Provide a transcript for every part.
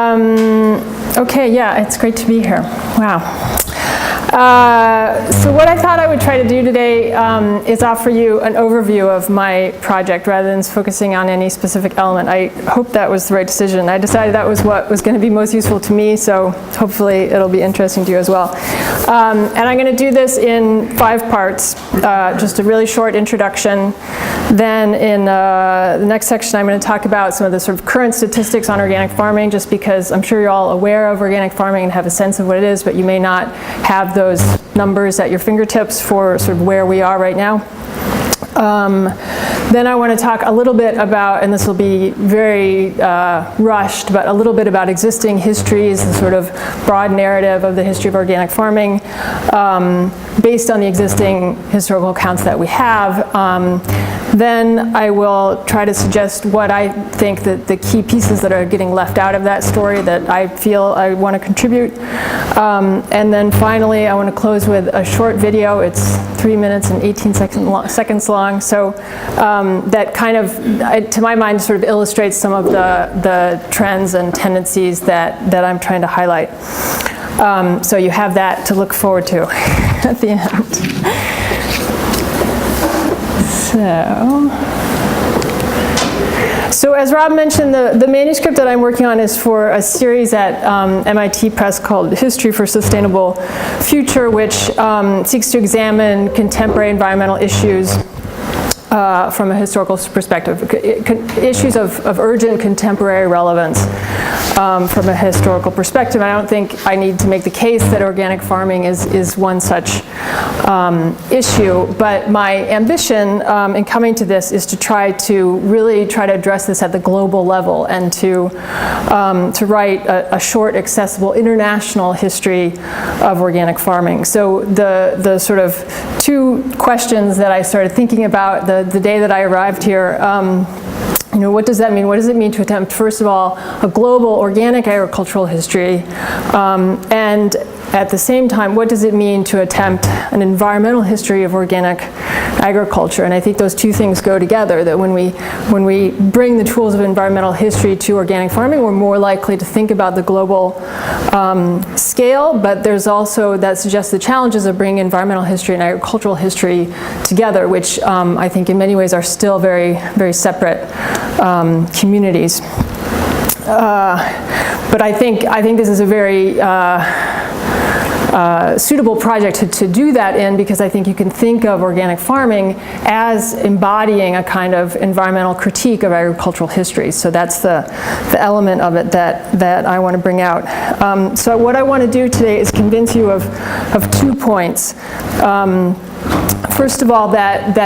Okay, yeah, it's great to be here. Wow. So what I thought I would try to do today is offer you an overview of my project rather than focusing on any specific element. I hope that was the right decision. I decided that was what was going to be most useful to me, so hopefully it'll be interesting to you as well. And I'm going to do this in 5 parts, just a really short introduction. Then in the next section I'm going to talk about some of the sort of current statistics on organic farming, just because I'm sure you're all aware of organic farming and have a sense of what it is, but you may not have those numbers at your fingertips for sort of where we are right now. Then I want to talk a little bit about, and this will be very rushed, but a little bit about existing histories, the sort of broad narrative of the history of organic farming based on the existing historical accounts that we have. Then I will try to suggest what I think that the key pieces that are getting left out of that story that I feel I want to contribute. And then finally I want to close with a short video. It's 3 minutes and 18 seconds long. So that kind of, to my mind, sort of illustrates some of the trends and tendencies that I'm trying to highlight. So you have that to look forward to at the end. So as Rob mentioned, the manuscript that I'm working on is for a series at MIT Press called History for Sustainable Future, which seeks to examine contemporary environmental issues from a historical perspective, issues of urgent contemporary relevance from a historical perspective. I don't think I need to make the case that organic farming is one such issue, but my ambition in coming to this is to really try to address this at the global level and to write a short, accessible international history of organic farming. So the sort of 2 questions that I started thinking about the day that I arrived here, what does that mean? What does it mean to attempt, first of all, a global organic agricultural history? And at the same time, what does it mean to attempt an environmental history of organic agriculture? And I think those 2 things go together, that when we bring the tools of environmental history to organic farming, we're more likely to think about the global scale, but there's also, that suggests the challenges of bringing environmental history and agricultural history together, which I think in many ways are still very, very separate communities. But I think this is a very suitable project to do that in, because I think you can think of organic farming as embodying a kind of environmental critique of agricultural history. So that's the element of it that I want to bring out. So what I want to do today is convince you of 2 points. First of all, that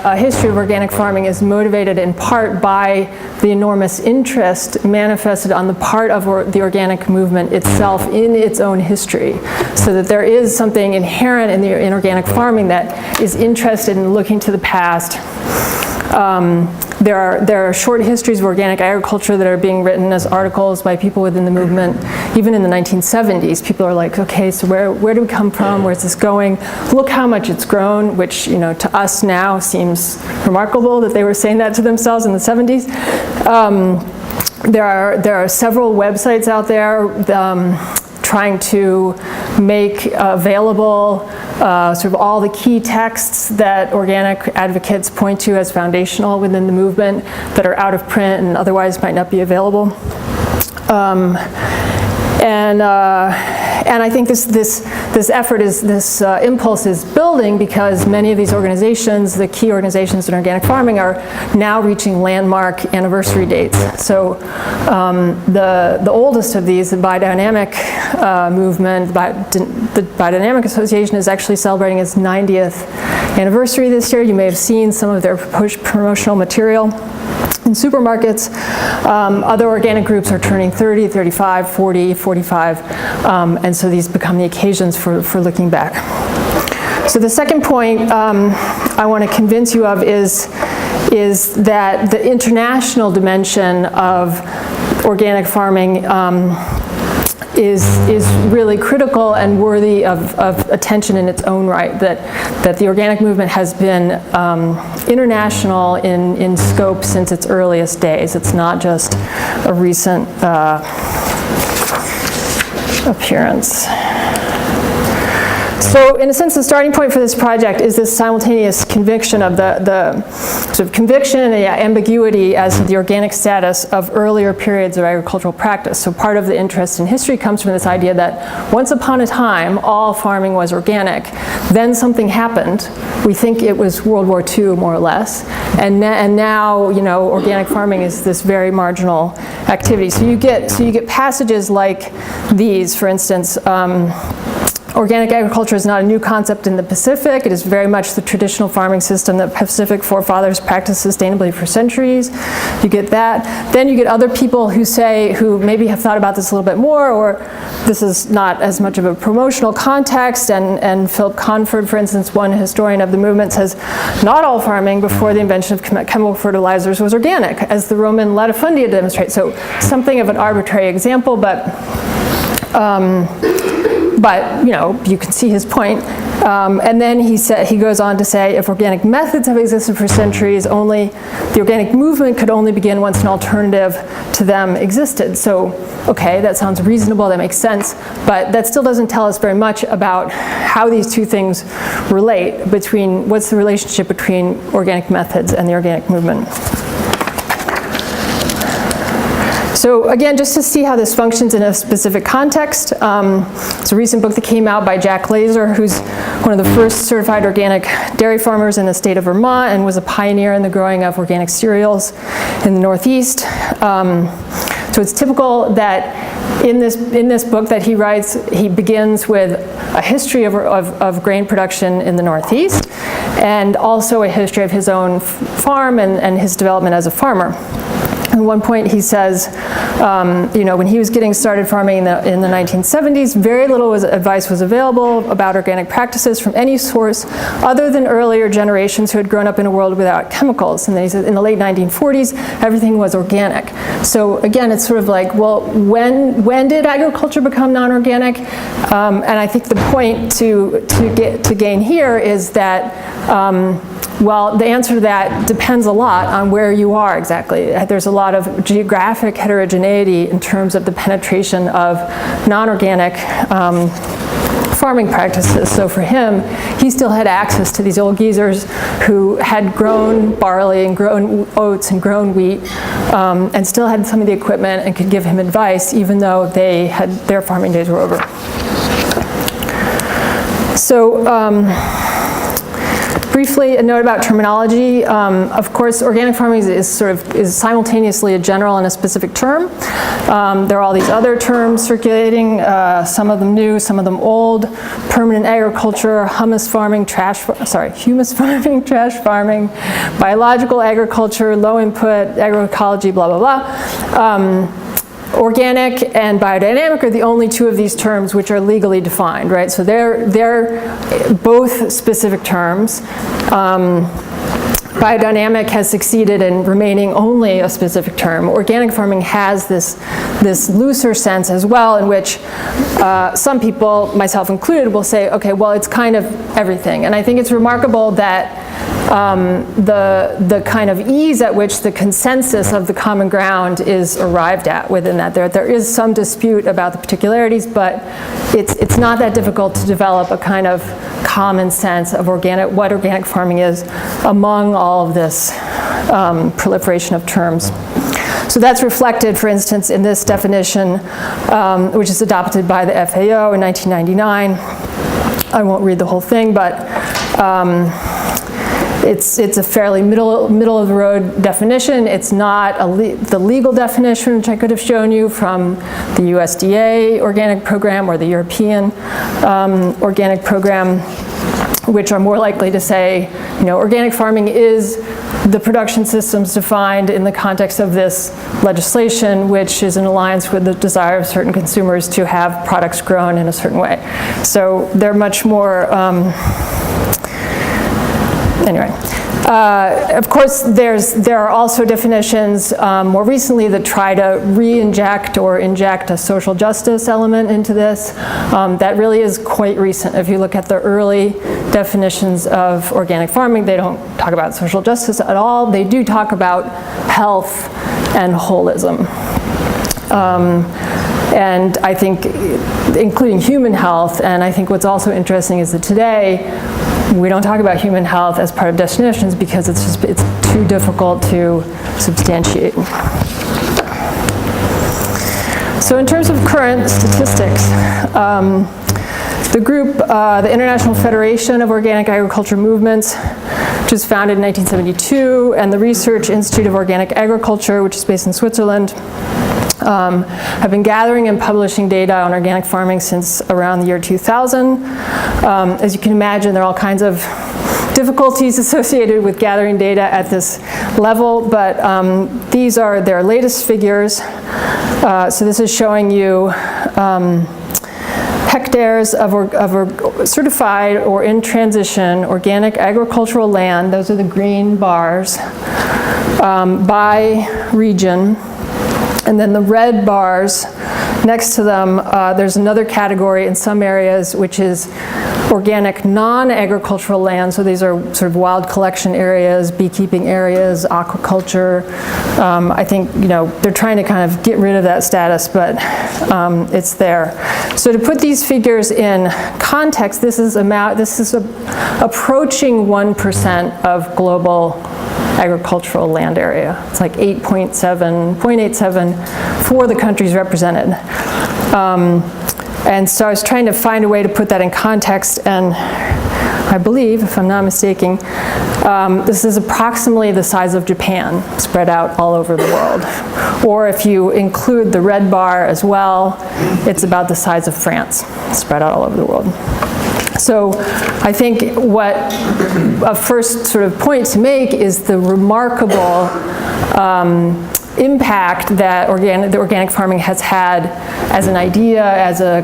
a history of organic farming is motivated in part by the enormous interest manifested on the part of the organic movement itself in its own history. So that there is something inherent in organic farming that is interested in looking to the past. There are short histories of organic agriculture that are being written as articles by people within the movement. Even in the 1970s, people are like, okay, so where do we come from? Where's this going? Look how much it's grown, which to us now seems remarkable that they were saying that to themselves in the 70s. There are several websites out there trying to make available sort of all the key texts that organic advocates point to as foundational within the movement that are out of print and otherwise might not be available. And I think this effort this impulse is building because many of these organizations, the key organizations in organic farming, are now reaching landmark anniversary dates. So the oldest of these, the biodynamic movement, the Biodynamic Association, is actually celebrating its 90th anniversary this year. You may have seen some of their promotional material in supermarkets. Other organic groups are turning 30, 35, 40, 45, and so these become the occasions for looking back. So the second point I want to convince you of is that the international dimension of organic farming is really critical and worthy of attention in its own right, that the organic movement has been international in scope since its earliest days. It's not just a recent appearance. So in a sense, the starting point for this project is this simultaneous conviction of the sort of conviction and ambiguity as to the organic status of earlier periods of agricultural practice. So part of the interest in history comes from this idea that once upon a time, all farming was organic. Then something happened. We think it was World War II, more or less. And now, you know, organic farming is this very marginal activity. So you get passages like these, for instance. Organic agriculture is not a new concept in the Pacific. It is very much the traditional farming system that Pacific forefathers practiced sustainably for centuries. You get that. Then you get other people who maybe have thought about this a little bit more, or this is not as much of a promotional context. And Philip Conford, for instance, one historian of the movement, says not all farming before the invention of chemical fertilizers was organic, as the Roman latifundia demonstrates. So something of an arbitrary example, but you know, you can see his point. And then he goes on to say, if organic methods have existed for centuries, the organic movement could only begin once an alternative to them existed. So, okay, that sounds reasonable, that makes sense, but that still doesn't tell us very much about how these two things relate, what's the relationship between organic methods and the organic movement. So again, just to see how this functions in a specific context, it's a recent book that came out by Jack Laser, who's one of the first certified organic dairy farmers in the state of Vermont and was a pioneer in the growing of organic cereals in the Northeast. So it's typical that in this book that he writes, he begins with a history of grain production in the Northeast, and also a history of his own farm and his development as a farmer. At one point he says, you know, when he was getting started farming in the 1970s, very little advice was available about organic practices from any source other than earlier generations who had grown up in a world without chemicals. And then he says in the late 1940s, everything was organic. So again, it's sort of like, well, when did agriculture become non-organic? And I think the point to gain here is that well, the answer to that depends a lot on where you are exactly. There's a lot of geographic heterogeneity in terms of the penetration of non-organic farming practices. So for him, he still had access to these old geezers who had grown barley and grown oats and grown wheat, and still had some of the equipment and could give him advice even though their farming days were over. So, briefly, a note about terminology. Of course, organic farming is simultaneously a general and a specific term. There are all these other terms circulating, some of them new, some of them old. Permanent agriculture, humus farming, trash farming, biological agriculture, low input, agroecology, blah, blah, blah. Organic and biodynamic are the only two of these terms which are legally defined, right? So they're both specific terms. Biodynamic has succeeded in remaining only a specific term. Organic farming has this looser sense as well, in which some people, myself included, will say, okay, well, it's kind of everything. And I think it's remarkable that the kind of ease at which the consensus of the common ground is arrived at within that. There is some dispute about the particularities, but it's not that difficult to develop a kind of common sense of what organic farming is among all of this proliferation of terms. So that's reflected, for instance, in this definition, which is adopted by the FAO in 1999. I won't read the whole thing, but it's a fairly middle of the road definition. It's not the legal definition, which I could have shown you from the USDA organic program or the European organic program, which are more likely to say, you know, organic farming is the production systems defined in the context of this legislation, which is in alliance with the desire of certain consumers to have products grown in a certain way. So they're much more, anyway. Of course, there are also definitions more recently that try to re-inject or inject a social justice element into this. That really is quite recent. If you look at the early definitions of organic farming, they don't talk about social justice at all. They do talk about health and holism. And I think, including human health, and I think what's also interesting is that today, we don't talk about human health as part of definitions because it's too difficult to substantiate. So in terms of current statistics, the group, the International Federation of Organic Agriculture Movements, which was founded in 1972, and the Research Institute of Organic Agriculture, which is based in Switzerland, have been gathering and publishing data on organic farming since around the year 2000. As you can imagine, there are all kinds of difficulties associated with gathering data at this level, but these are their latest figures. So this is showing you hectares of certified or in transition organic agricultural land. Those are the green bars by region. And then the red bars next to them, there's another category in some areas which is organic non-agricultural land. So these are sort of wild collection areas, beekeeping areas, aquaculture. I think, they're trying to kind of get rid of that status, but it's there. So to put these figures in context, this is approaching 1% of global agricultural land area. It's like 0.87 for the countries represented. And so I was trying to find a way to put that in context, and I believe, if I'm not mistaken, this is approximately the size of Japan, spread out all over the world. Or if you include the red bar as well, it's about the size of France, spread out all over the world. So I think what a first sort of point to make is the remarkable impact that the organic farming has had as an idea, as a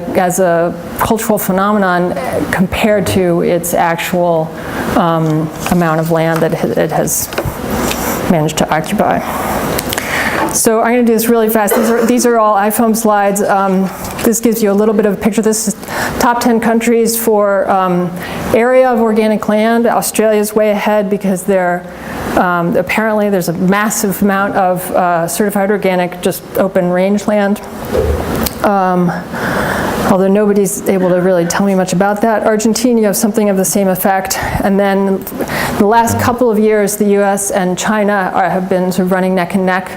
cultural phenomenon compared to its actual amount of land that it has managed to occupy. So I'm going to do this really fast. These are all iPhone slides. This gives you a little bit of a picture. This is top 10 countries for area of organic land. Australia's way ahead because apparently there's a massive amount of certified organic, just open range land. Although nobody's able to really tell me much about that. Argentina, you have something of the same effect. And then the last couple of years, the US and China have been sort of running neck and neck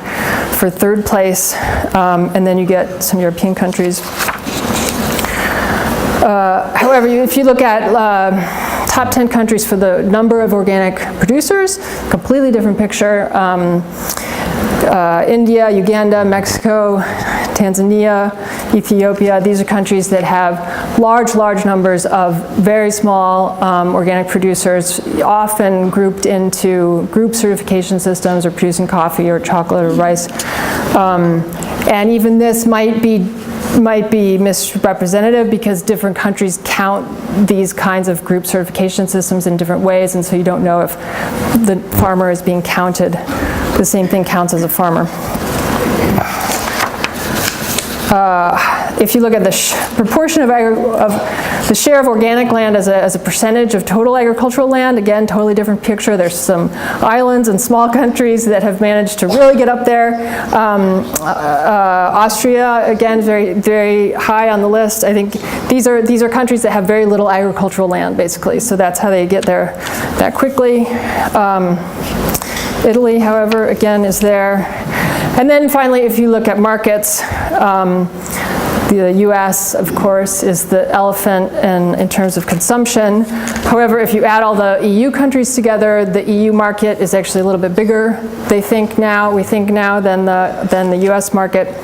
for third place. And then you get some European countries. However, if you look at top 10 countries for the number of organic producers, completely different picture. India, Uganda, Mexico, Tanzania, Ethiopia, these are countries that have large numbers of very small organic producers, often grouped into group certification systems or producing coffee or chocolate or rice. And even this might be misrepresentative because different countries count these kinds of group certification systems in different ways, and so you don't know if the farmer is being counted. The same thing counts as a farmer. If you look at the proportion of the share of organic land as a percentage of total agricultural land, again, totally different picture. There's some islands and small countries that have managed to really get up there. Austria, again, very, very high on the list. I think these are countries that have very little agricultural land, basically. So that's how they get there that quickly. Italy, however, again, is there. And then finally, if you look at markets, the US, of course, is the elephant in terms of consumption. However, if you add all the EU countries together, the EU market is actually a little bit bigger, we think now, than the US market.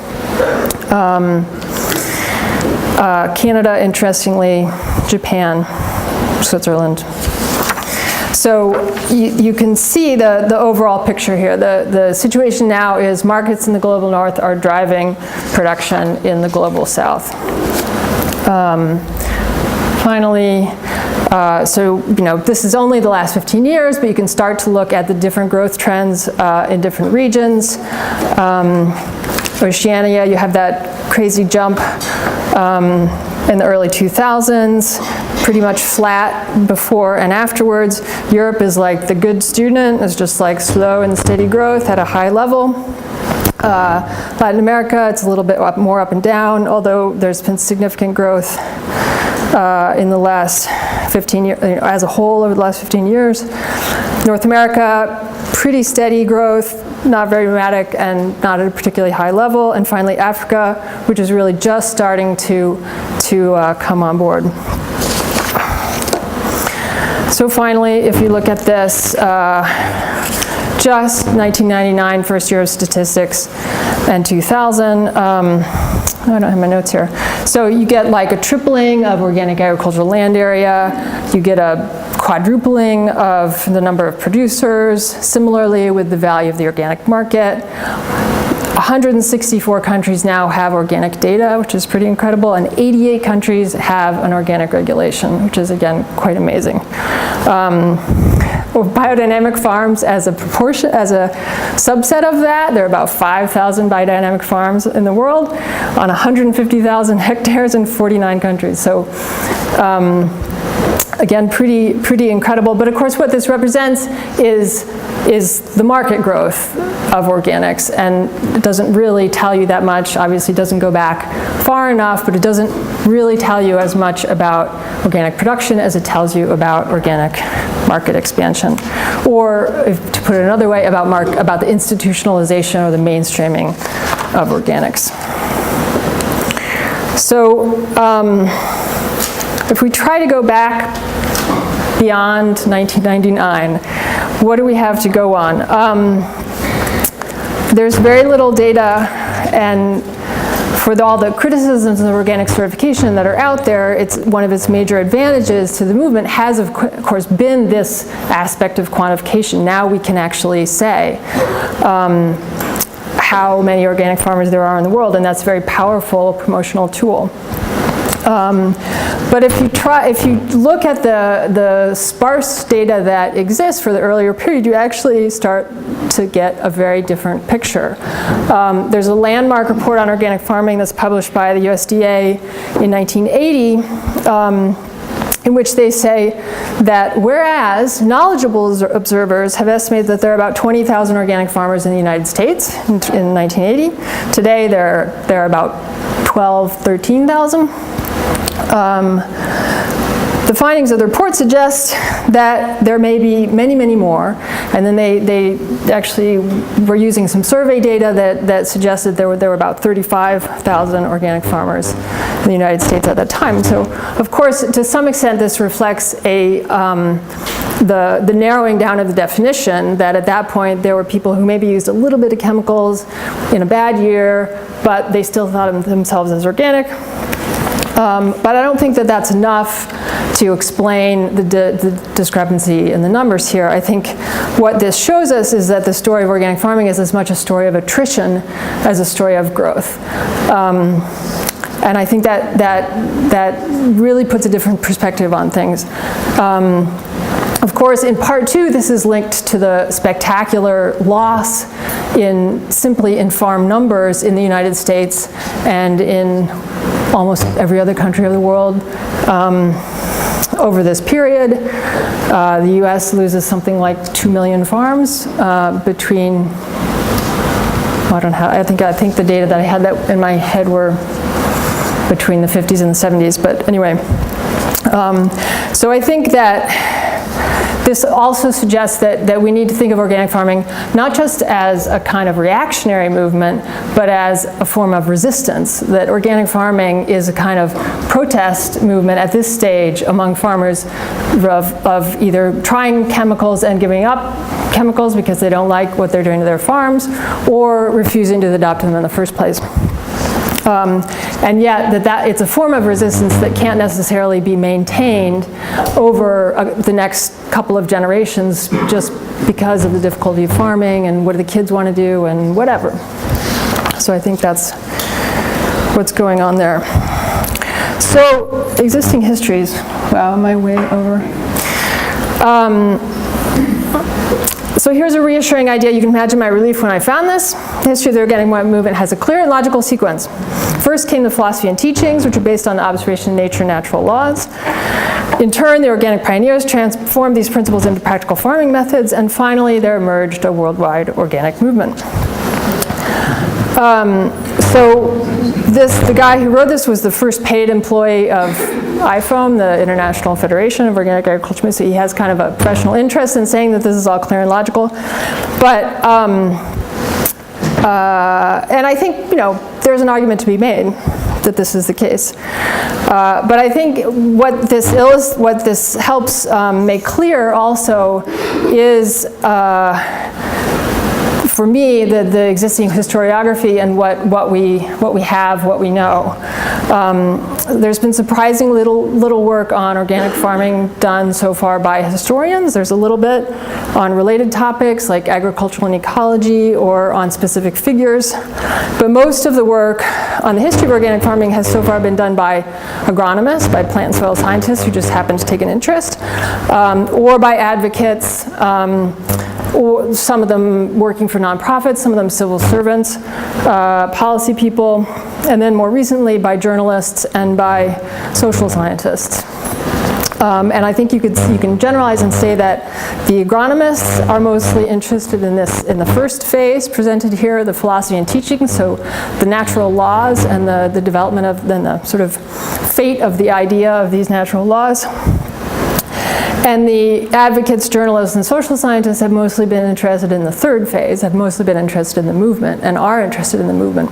Canada, interestingly, Japan, Switzerland. So you can see the overall picture here. The situation now is markets in the global north are driving production in the global south. Finally, so this is only the last 15 years, but you can start to look at the different growth trends in different regions. Oceania, you have that crazy jump in the early 2000s. Pretty much flat before and afterwards. Europe is like the good student, it's just like slow and steady growth at a high level. Latin America, it's a little bit more up and down, although there's been significant growth in the last 15 years, as a whole over the last 15 years. North America, pretty steady growth, not very dramatic and not at a particularly high level. And finally, Africa, which is really just starting to come on board. So finally, if you look at this, just 1999, first year of statistics, and 2000. I don't have my notes here. So you get like a tripling of organic agricultural land area. You get a quadrupling of the number of producers. Similarly, with the value of the organic market. 164 countries now have organic data, which is pretty incredible, and 88 countries have an organic regulation, which is, again, quite amazing. Biodynamic farms as a proportion, as a subset of that, there are about 5,000 biodynamic farms in the world on 150,000 hectares in 49 countries. So again, pretty incredible. But of course, what this represents is the market growth of organics, and it doesn't really tell you that much. Obviously, it doesn't go back far enough, but it doesn't really tell you as much about organic production as it tells you about organic market expansion, or to put it another way, about the institutionalization or the mainstreaming of organics. So if we try to go back beyond 1999, what do we have to go on? There's very little data, and for all the criticisms of organic certification that are out there, it's one of its major advantages to the movement has, of course, been this aspect of quantification. Now we can actually say how many organic farmers there are in the world, and that's a very powerful promotional tool. But if you look at the sparse data that exists for the earlier period, you actually start to get a very different picture. There's a landmark report on organic farming that's published by the USDA in 1980, in which they say that whereas knowledgeable observers have estimated that there are about 20,000 organic farmers in the United States in 1980, today there are about 13,000. The findings of the report suggest that there may be many, many more, and then they actually were using some survey data that suggested there were about 35,000 organic farmers in the United States at that time. So, of course, to some extent, this reflects the narrowing down of the definition, that at that point there were people who maybe used a little bit of chemicals in a bad year, but they still thought of themselves as organic. But I don't think that that's enough to explain the discrepancy in the numbers here. I think what this shows us is that the story of organic farming is as much a story of attrition as a story of growth. And I think that really puts a different perspective on things. Of course, in part two, this is linked to the spectacular loss simply in farm numbers in the United States and in almost every other country of the world over this period. The US loses something like 2 million farms between, I think the data that I had that in my head were between the 50s and the 70s, but anyway. So I think that this also suggests that we need to think of organic farming not just as a kind of reactionary movement, but as a form of resistance, that organic farming is a kind of protest movement at this stage among farmers of either trying chemicals and giving up chemicals because they don't like what they're doing to their farms, or refusing to adopt them in the first place. And yet that it's a form of resistance that can't necessarily be maintained over the next couple of generations just because of the difficulty of farming and what do the kids want to do and whatever. So I think that's what's going on there. So existing histories. Wow, am I way over? So here's a reassuring idea. You can imagine my relief when I found this. The history of the organic movement has a clear and logical sequence. First came the philosophy and teachings, which are based on the observation of nature and natural laws. In turn, the organic pioneers transformed these principles into practical farming methods, and finally there emerged a worldwide organic movement. The guy who wrote this was the first paid employee of IFOAM, the International Federation of Organic Agriculture. So he has kind of a professional interest in saying that this is all clear and logical. But, and I think, there's an argument to be made that this is the case. But I think what this helps make clear also is, for me, the existing historiography and what we have, what we know. There's been surprising little work on organic farming done so far by historians. There's a little bit on related topics like agricultural and ecology or on specific figures. But most of the work on the history of organic farming has so far been done by agronomists, by plant and soil scientists who just happen to take an interest, or by advocates, or some of them working for nonprofits, some of them civil servants, policy people, and then more recently by journalists and by social scientists. And I think you can generalize and say that the agronomists are mostly interested in this, in the first phase presented here, the philosophy and teaching, so the natural laws and the development of, then the sort of fate of the idea of these natural laws. And the advocates, journalists, and social scientists have mostly been interested in the third phase, have mostly been interested in the movement, and are interested in the movement.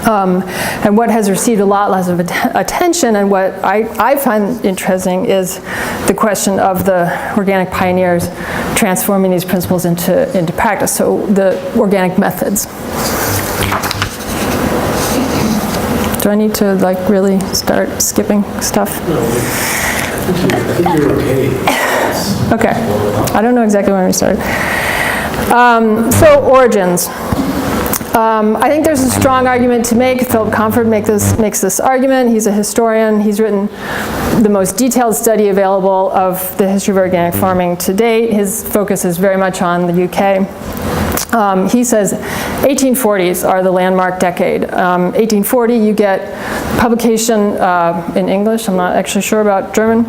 And what has received a lot less of attention, and what I find interesting, is the question of the organic pioneers transforming these principles into practice, so the organic methods. Do I need to really start skipping stuff? I think you're okay. Okay. I don't know exactly when we started. So origins. I think there's a strong argument to make. Philip Comfort makes this argument. He's a historian. He's written the most detailed study available of the history of organic farming to date. His focus is very much on the UK. He says 1840s are the landmark decade. 1840, you get publication in English, I'm not actually sure about German,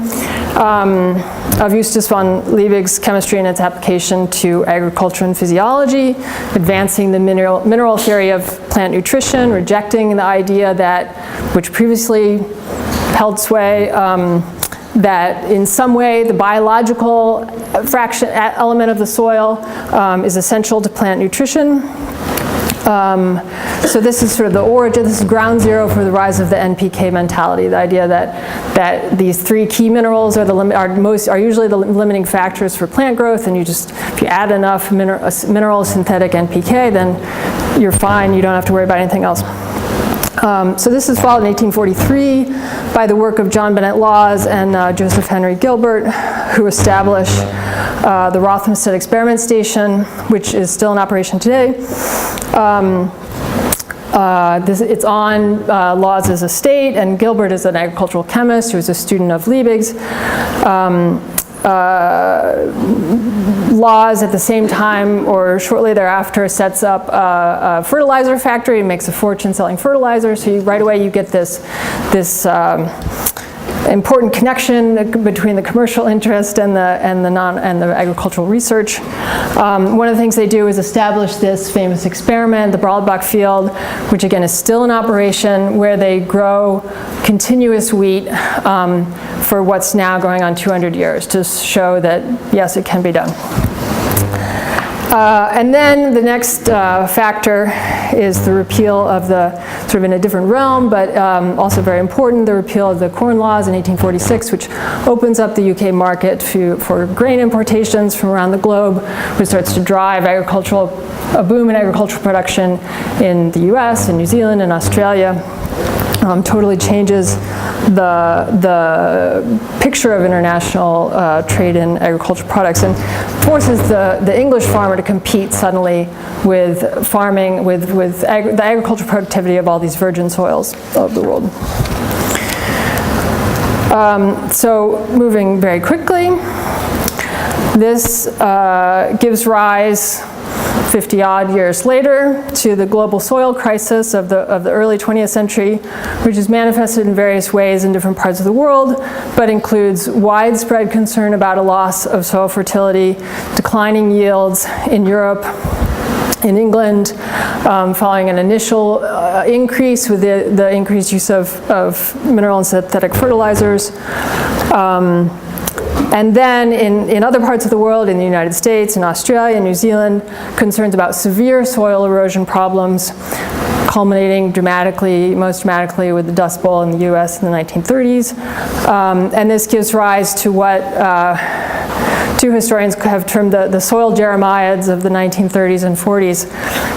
of Justus von Liebig's chemistry and its application to agriculture and physiology, advancing the mineral theory of plant nutrition, rejecting the idea that, which previously held sway, that in some way the biological element of the soil is essential to plant nutrition. So this is sort of the origin, this is ground zero for the rise of the NPK mentality, the idea that these three key minerals are usually the limiting factors for plant growth, and if you add enough mineral synthetic NPK, then you're fine, you don't have to worry about anything else. So this is followed in 1843 by the work of John Bennett Laws and Joseph Henry Gilbert, who established the Rothamsted Experiment Station, which is still in operation today. It's on Laws' estate, and Gilbert is an agricultural chemist who was a student of Liebig's. Laws at the same time or shortly thereafter sets up a fertilizer factory and makes a fortune selling fertilizer. So right away you get this important connection between the commercial interest and the agricultural research. One of the things they do is establish this famous experiment, the Broadbach field, which again is still in operation, where they grow continuous wheat for what's now going on 200 years to show that yes, it can be done. And then the next factor is the repeal of the, sort of in a different realm, but also very important, the repeal of the Corn Laws in 1846, which opens up the UK market for grain importations from around the globe, which starts to drive a boom in agricultural production in the US and New Zealand and Australia. Totally changes the picture of international trade in agricultural products and forces the English farmer to compete suddenly with farming, with the agricultural productivity of all these virgin soils of the world. So moving very quickly, this gives rise 50-odd years later to the global soil crisis of the early 20th century, which is manifested in various ways in different parts of the world, but includes widespread concern about a loss of soil fertility, declining yields in Europe, in England, following an initial increase with the increased use of mineral and synthetic fertilizers. And then in other parts of the world, in the United States, in Australia, New Zealand, concerns about severe soil erosion problems, culminating most dramatically with the Dust Bowl in the US in the 1930s. And this gives rise to what two historians have termed the soil Jeremiads of the 1930s and 40s.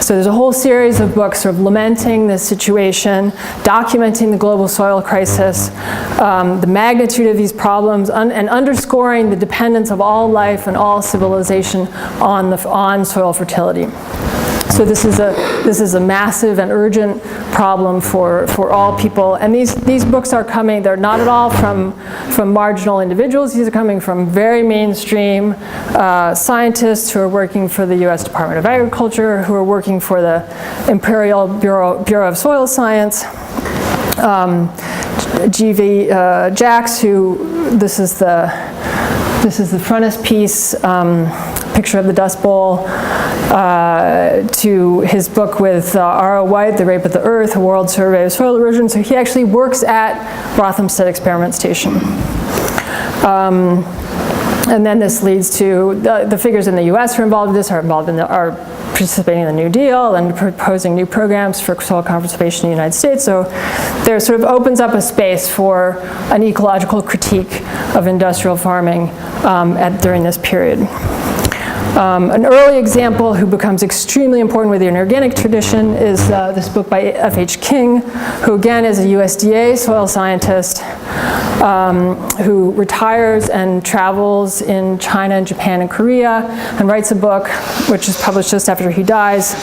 So there's a whole series of books sort of lamenting this situation, documenting the global soil crisis, the magnitude of these problems, and underscoring the dependence of all life and all civilization on soil fertility. So this is a massive and urgent problem for all people. And these books are coming, they're not at all from marginal individuals. These are coming from very mainstream scientists who are working for the US Department of Agriculture, who are working for the Imperial Bureau of Soil Science. G.V. Jacks, this is the frontispiece picture of the Dust Bowl, to his book with R.O. White, The Rape of the Earth, A World Survey of Soil Erosion. So he actually works at Rothamsted Experiment Station. And then this leads to the figures in the US who are involved in this, are participating in the New Deal and proposing new programs for soil conservation in the United States. So there sort of opens up a space for an ecological critique of industrial farming during this period. An early example who becomes extremely important with the inorganic tradition is this book by F.H. King, who again is a USDA soil scientist who retires and travels in China and Japan and Korea and writes a book which is published just after he dies.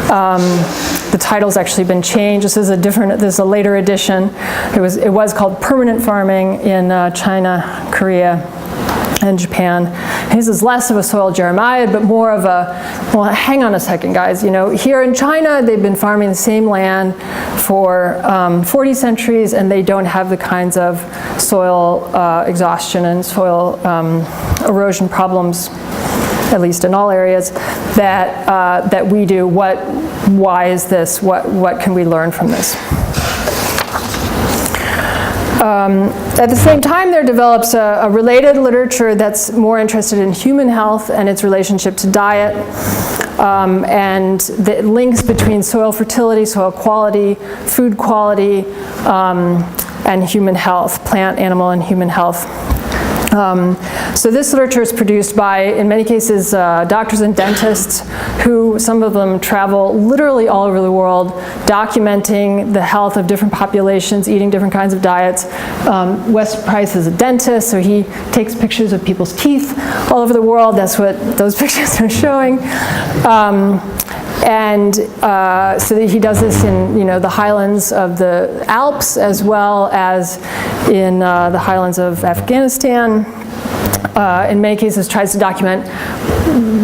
The title's actually been changed. This is a later edition. It was called Permanent Farming in China, Korea, and Japan. His is less of a soil Jeremiad, but more of a, well, hang on a second, guys. Here in China, they've been farming the same land for 40 centuries, and they don't have the kinds of soil exhaustion and soil erosion problems, at least in all areas, that we do. Why is this? What can we learn from this? At the same time, there develops a related literature that's more interested in human health and its relationship to diet, and the links between soil fertility, soil quality, food quality, and human health, plant, animal, and human health. So this literature is produced by, in many cases, doctors and dentists who, some of them travel literally all over the world, documenting the health of different populations, eating different kinds of diets. Wes Price is a dentist, so he takes pictures of people's teeth all over the world. That's what those pictures are showing. And so that he does this in the highlands of the Alps, as well as in the highlands of Afghanistan. In many cases tries to document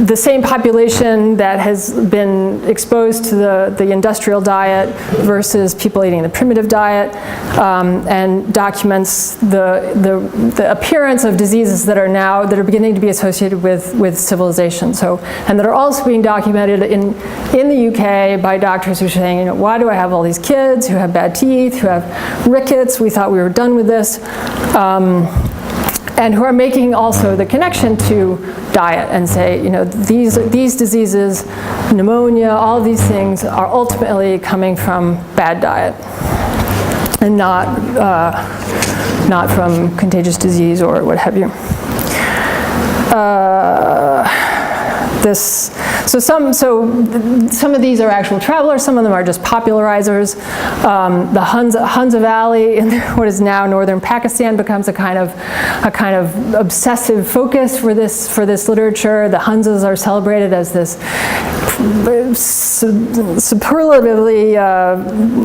the same population that has been exposed to the industrial diet versus people eating the primitive diet, and documents the appearance of diseases that are beginning to be associated with civilization. And that are also being documented in the UK by doctors who are saying, why do I have all these kids who have bad teeth, who have rickets? We thought we were done with this. And who are making also the connection to diet and say, these diseases, pneumonia, all of these things are ultimately coming from bad diet and not from contagious disease or what have you. So some of these are actual travelers, some of them are just popularizers. The Hunza Valley in what is now northern Pakistan becomes a kind of obsessive focus for this literature. The Hunzas are celebrated as this superlatively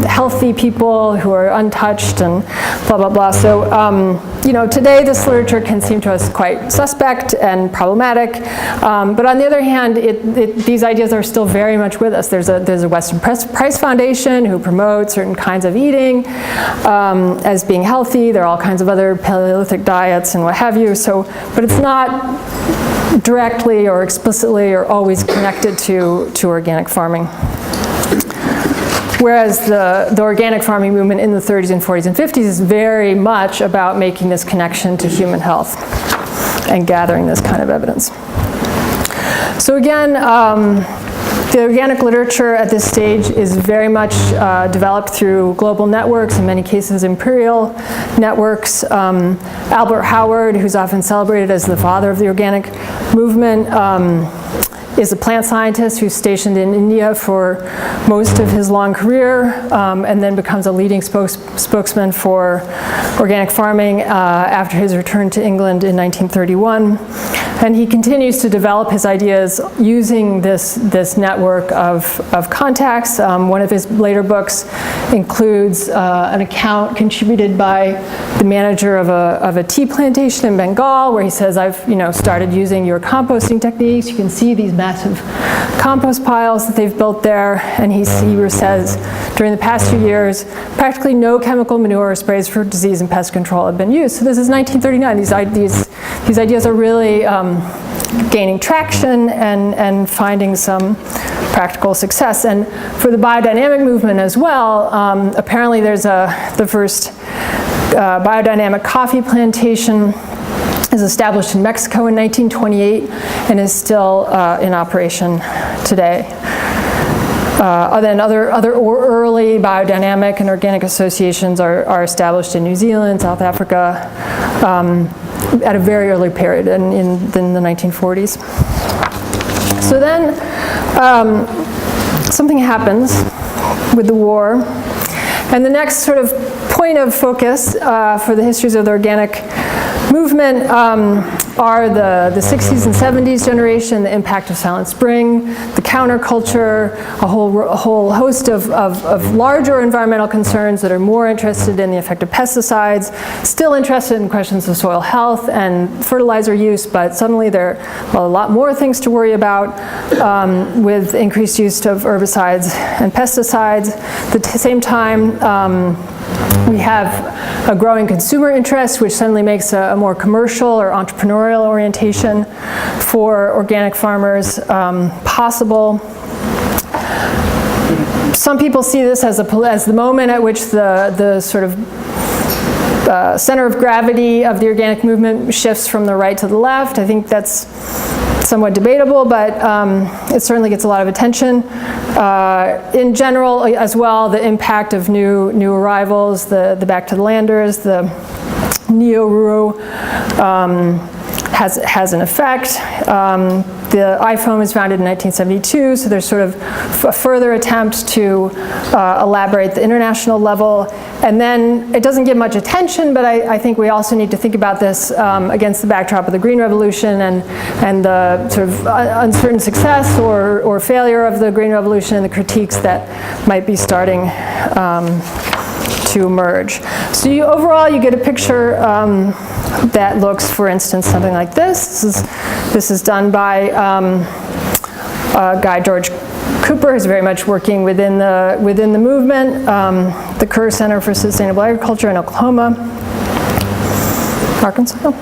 healthy people who are untouched, and blah, blah, blah. So, you know, today this literature can seem to us quite suspect and problematic, but on the other hand, these ideas are still very much with us. There's a Weston Price Foundation who promotes certain kinds of eating as being healthy. There are all kinds of other Paleolithic diets and what have you. So, but it's not directly or explicitly or always connected to organic farming. Whereas the organic farming movement in the 30s and 40s and 50s is very much about making this connection to human health and gathering this kind of evidence. So again, the organic literature at this stage is very much developed through global networks, in many cases imperial networks. Albert Howard, who's often celebrated as the father of the organic movement, is a plant scientist who's stationed in India for most of his long career, and then becomes a leading spokesman for organic farming after his return to England in 1931. And he continues to develop his ideas using this network of contacts. One of his later books includes an account contributed by the manager of a tea plantation in Bengal, where he says, I've started using your composting techniques. You can see these massive compost piles that they've built there. And he says, during the past few years, practically no chemical manure or sprays for disease and pest control have been used. So this is 1939. These ideas are really gaining traction and finding some practical success. And for the biodynamic movement as well, apparently there's the first biodynamic coffee plantation is established in Mexico in 1928 and is still in operation today. Then other early biodynamic and organic associations are established in New Zealand, South Africa, at a very early period in the 1940s. So then something happens with the war, and the next sort of point of focus for the histories of the organic movement are the 60s and 70s generation, the impact of Silent Spring, the counterculture, a whole host of larger environmental concerns that are more interested in the effect of pesticides, still interested in questions of soil health and fertilizer use, but suddenly there are a lot more things to worry about with increased use of herbicides and pesticides. At the same time, we have a growing consumer interest, which suddenly makes a more commercial or entrepreneurial orientation for organic farmers possible. Some people see this as the moment at which the sort of center of gravity of the organic movement shifts from the right to the left. I think that's somewhat debatable, but it certainly gets a lot of attention. In general, as well, the impact of new arrivals, the back to the landers, the neo-rural has an effect. The iPhone was founded in 1972, so there's sort of a further attempt to elaborate the international level. And then it doesn't get much attention, but I think we also need to think about this against the backdrop of the Green Revolution and the sort of uncertain success or failure of the Green Revolution and the critiques that might be starting to emerge. So overall, you get a picture that looks, for instance, something like this. This is done by a guy, George Cooper, who's very much working within the movement, the Kerr Center for Sustainable Agriculture in Oklahoma, Arkansas.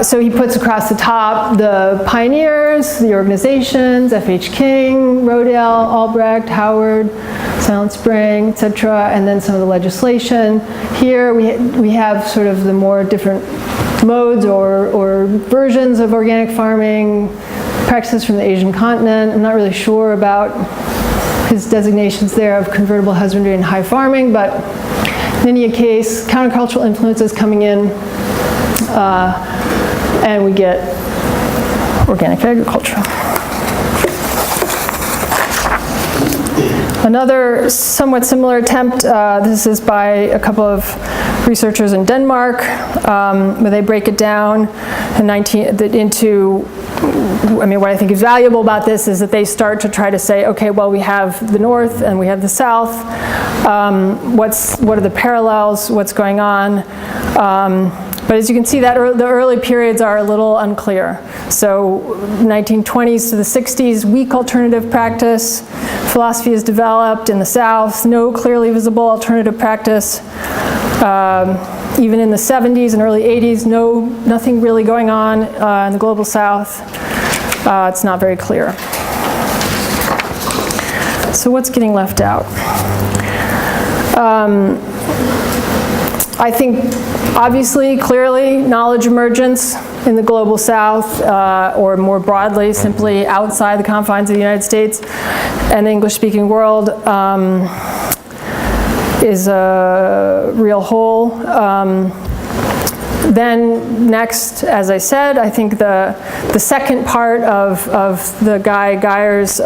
So he puts across the top the pioneers, the organizations, F.H. King, Rodale, Albrecht, Howard, Silent Spring, etc., and then some of the legislation. Here we have sort of the more different modes or versions of organic farming, practices from the Asian continent. I'm not really sure about his designations there of convertible husbandry and high farming, but in any case, countercultural influences coming in, and we get organic agriculture. Another somewhat similar attempt, this is by a couple of researchers in Denmark, where they break it down into, I mean, what I think is valuable about this is that they start to try to say, okay, well, we have the North and we have the South. What are the parallels? What's going on? But as you can see, that the early periods are a little unclear. So 1920s to the 60s, weak alternative practice. Philosophy is developed in the South, no clearly visible alternative practice. Even in the 70s and early 80s, nothing really going on in the global South. It's not very clear. So what's getting left out? I think, obviously, clearly, knowledge emergence in the global South, or more broadly, simply outside the confines of the United States and the English-speaking world, is a real whole. Then next, as I said, I think the second part of the Guy Geyer's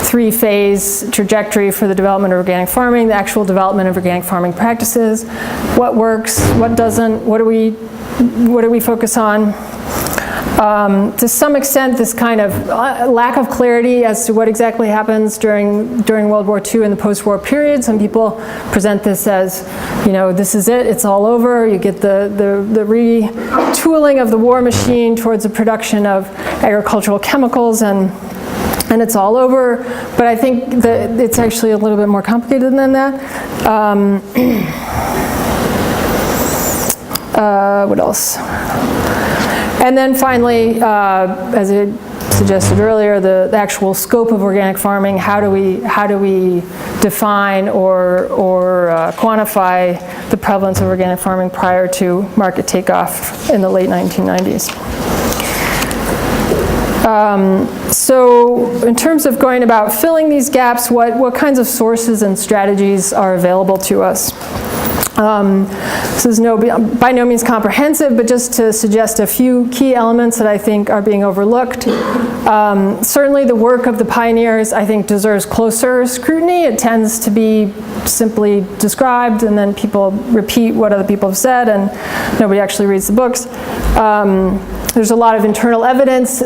three-phase trajectory for the development of organic farming, the actual development of organic farming practices, what works, what doesn't, what do we focus on? To some extent, this kind of lack of clarity as to what exactly happens during World War II and the post-war period. Some people present this as, you know, this is it, it's all over. You get the retooling of the war machine towards the production of agricultural chemicals, and it's all over. But I think that it's actually a little bit more complicated than that. What else? And then finally, as I suggested earlier, the actual scope of organic farming. How do we define or quantify the prevalence of organic farming prior to market takeoff in the late 1990s? So in terms of going about filling these gaps, what kinds of sources and strategies are available to us? This is by no means comprehensive, but just to suggest a few key elements that I think are being overlooked. Certainly the work of the pioneers, I think, deserves closer scrutiny. It tends to be simply described, and then people repeat what other people have said, and nobody actually reads the books. There's a lot of internal evidence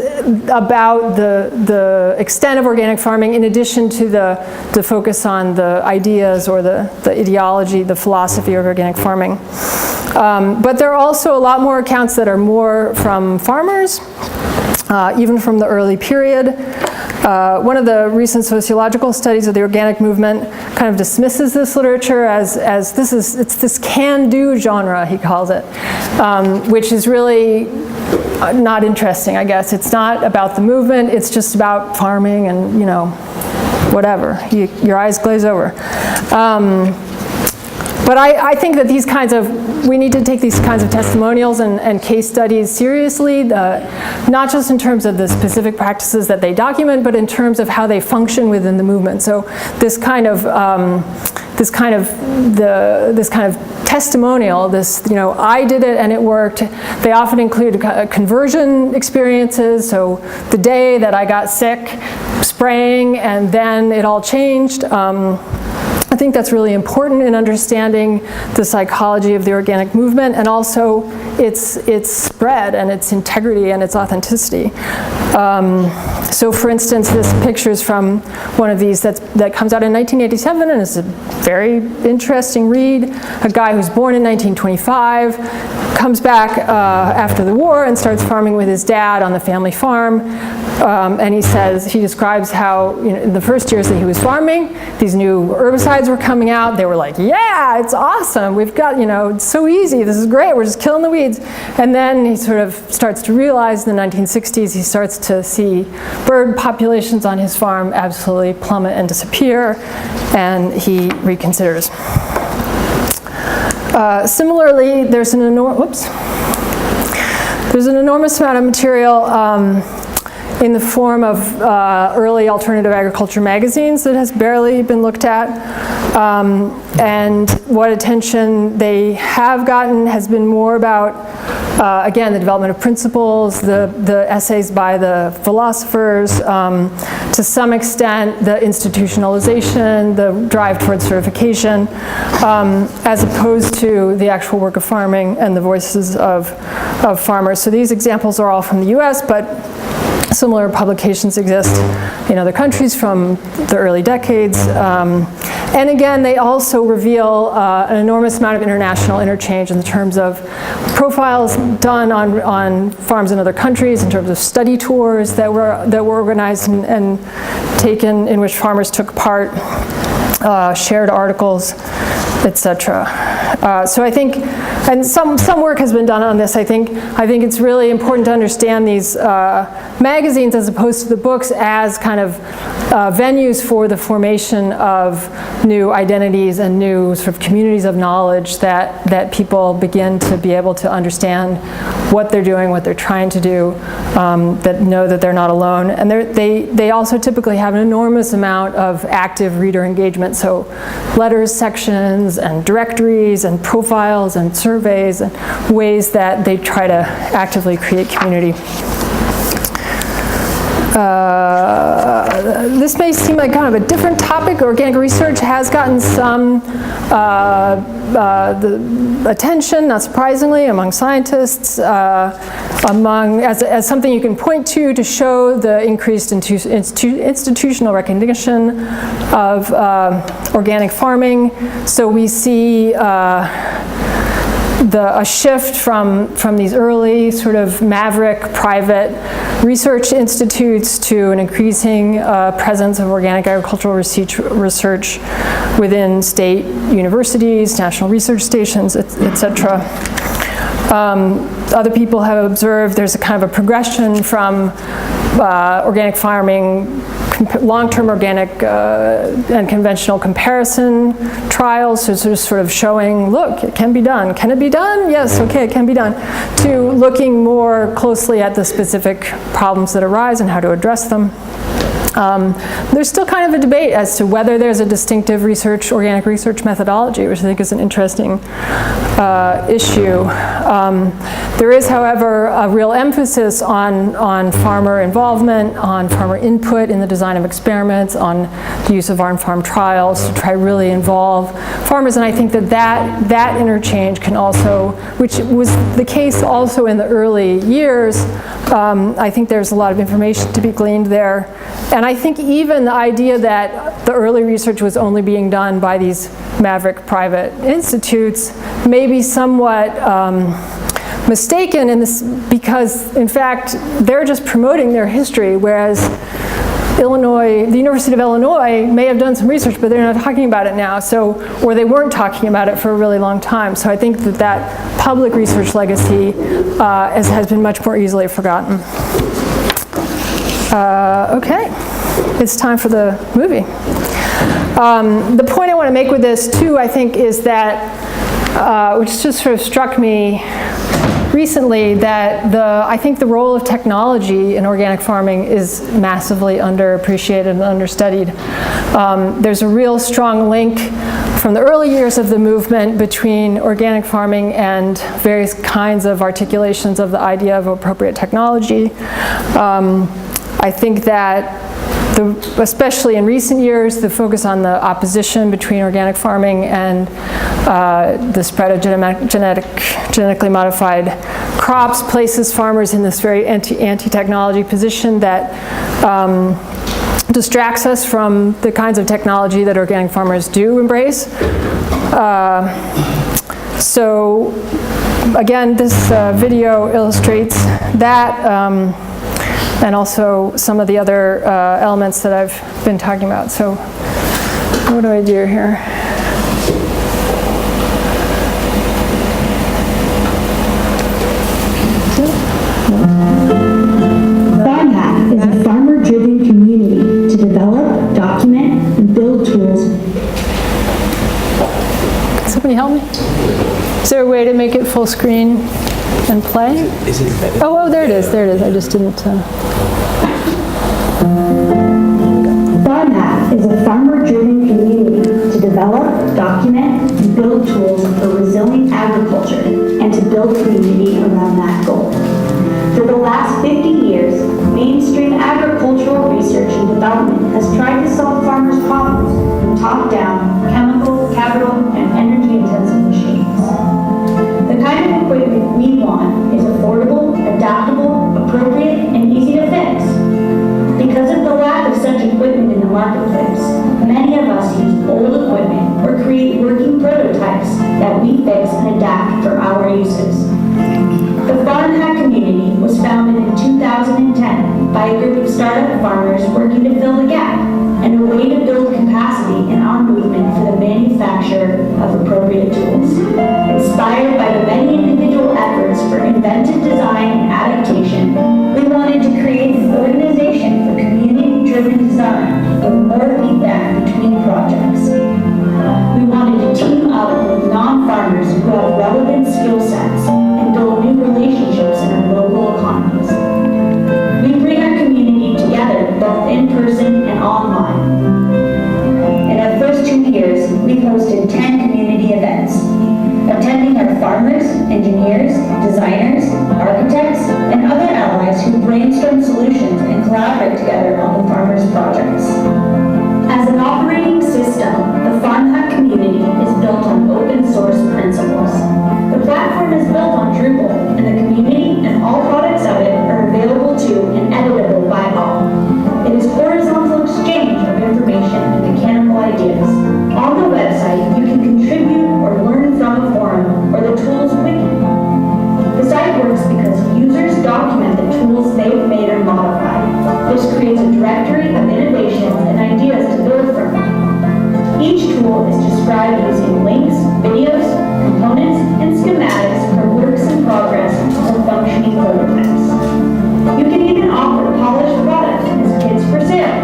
about the extent of organic farming, in addition to the focus on the ideas or the ideology, the philosophy of organic farming. But there are also a lot more accounts that are more from farmers, even from the early period. One of the recent sociological studies of the organic movement kind of dismisses this literature as it's this can-do genre, he calls it, which is really not interesting, I guess. It's not about the movement, it's just about farming and, you know, whatever. Your eyes glaze over. But I think that we need to take these kinds of testimonials and case studies seriously, not just in terms of the specific practices that they document, but in terms of how they function within the movement. So this kind of testimonial, you know, I did it and it worked. They often include conversion experiences. So the day that I got sick, spraying, and then it all changed. I think that's really important in understanding the psychology of the organic movement, and also its spread and its integrity and its authenticity. So for instance, this picture is from one of these that comes out in 1987 and is a very interesting read. A guy who's born in 1925 comes back after the war and starts farming with his dad on the family farm. And he describes how, you know, in the first years that he was farming, these new herbicides were coming out. They were like, yeah, it's awesome. We've got, you know, it's so easy. This is great. We're just killing the weeds. And then he sort of starts to realize in the 1960s, he starts to see bird populations on his farm absolutely plummet and disappear, and he reconsiders. Similarly, there's an enormous amount of material in the form of early alternative agriculture magazines that has barely been looked at. And what attention they have gotten has been more about Again, the development of principles, the essays by the philosophers, to some extent the institutionalization, the drive towards certification, as opposed to the actual work of farming and the voices of farmers. So these examples are all from the US, but similar publications exist in other countries from the early decades. And again, they also reveal an enormous amount of international interchange in terms of profiles done on farms in other countries, in terms of study tours that were organized and taken, in which farmers took part, shared articles, etc. So I think, and some work has been done on this. I think it's really important to understand these magazines, as opposed to the books, as kind of venues for the formation of new identities and new sort of communities of knowledge that people begin to be able to understand what they're doing, what they're trying to do, that know that they're not alone. And they also typically have an enormous amount of active reader engagement, so letters sections and directories and profiles and surveys and ways that they try to actively create community. This may seem like kind of a different topic. Organic research has gotten some the attention, not surprisingly, among scientists, as something you can point to show the increased institutional recognition of organic farming. So we see a shift from these early sort of maverick private research institutes to an increasing presence of organic agricultural research within state universities, national research stations, etc. Other people have observed there's a kind of a progression from organic farming, long-term organic and conventional comparison trials, so sort of showing, look, it can be done. Can it be done? Yes, okay, it can be done. To looking more closely at the specific problems that arise and how to address them. There's still kind of a debate as to whether there's a distinctive organic research methodology, which I think is an interesting issue. There is, however, a real emphasis on farmer involvement, on farmer input in the design of experiments, on the use of on-farm trials to try really involve farmers. And I think that interchange can also, which was the case also in the early years, I think there's a lot of information to be gleaned there. And I think even the idea that the early research was only being done by these maverick private institutes may be somewhat mistaken in this, because in fact they're just promoting their history, whereas the University of Illinois may have done some research, but they're not talking about it now, or they weren't talking about it for a really long time. So I think that public research legacy has been much more easily forgotten. Okay, it's time for the movie. The point I want to make with this too, I think, is that, which just sort of struck me recently, that I think the role of technology in organic farming is massively underappreciated and understudied. There's a real strong link from the early years of the movement between organic farming and various kinds of articulations of the idea of appropriate technology. I think that especially in recent years, the focus on the opposition between organic farming and the spread of genetically modified crops places farmers in this very anti-technology position that distracts us from the kinds of technology that organic farmers do embrace. So again, this video illustrates that. And also some of the other elements that I've been talking about. So what do I do here? FarmHack is a farmer-driven community to develop, document, and build tools. Can somebody help me? Is there a way to make it full screen and play? Is it embedded? Oh, there it is. There it is. I just didn't. FarmHack is a farmer-driven community to develop, document, and build tools for resilient agriculture and to build a community around that. us use old equipment or create working prototypes that we fix and adapt for our uses. The Farm Hack community was founded in 2010 by a group of startup farmers working to fill the gap and a way to build capacity in our movement for the manufacture of appropriate tools. Inspired by the many individual efforts for inventive design and adaptation, we wanted to create an organization for community-driven design with more feedback between projects. We wanted to team up with non-farmers who have relevant skill sets and build new relationships in our local economies. We bring our community together both in person and online. In our first 2 years, we've hosted 10 community events. Attending are farmers, engineers, designers, architects, and other allies who brainstorm solutions and collaborate together on the farmers' projects. As an operating system, the Farm Hack community is built on open source principles. The platform is built on Drupal, and the community and all products of it are available to and editable by all. It is horizontal exchange of information and mechanical ideas. On the website, you can contribute or learn from a forum or the tools wiki. The site works because users document the tools they've made or modified. This creates a directory of innovations and ideas to build from. Each tool is described using links, videos, components, and schematics for works in progress or functioning prototypes. You can even offer polished products as kits for sale.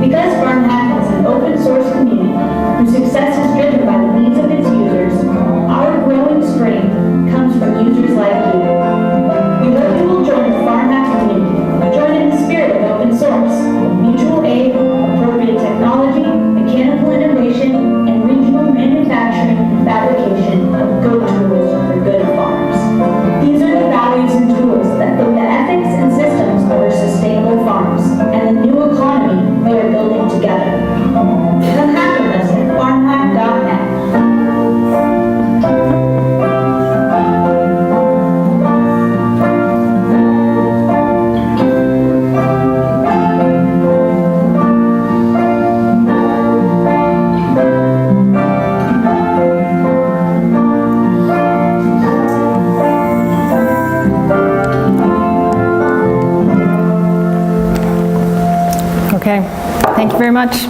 Because Farm Hack is an open source community whose success is driven by the needs of its users, our growing strength comes from users like you. We hope you will join the Farm Hack community. Join in the spirit of open source, mutual aid, appropriate technology, mechanical innovation, and regional manufacturing and fabrication of good tools for good farms. These are the values and tools that build the ethics and systems of our sustainable farms and the new economy we are building together. Come hack with us at farmhack.net. Okay, thank you very much.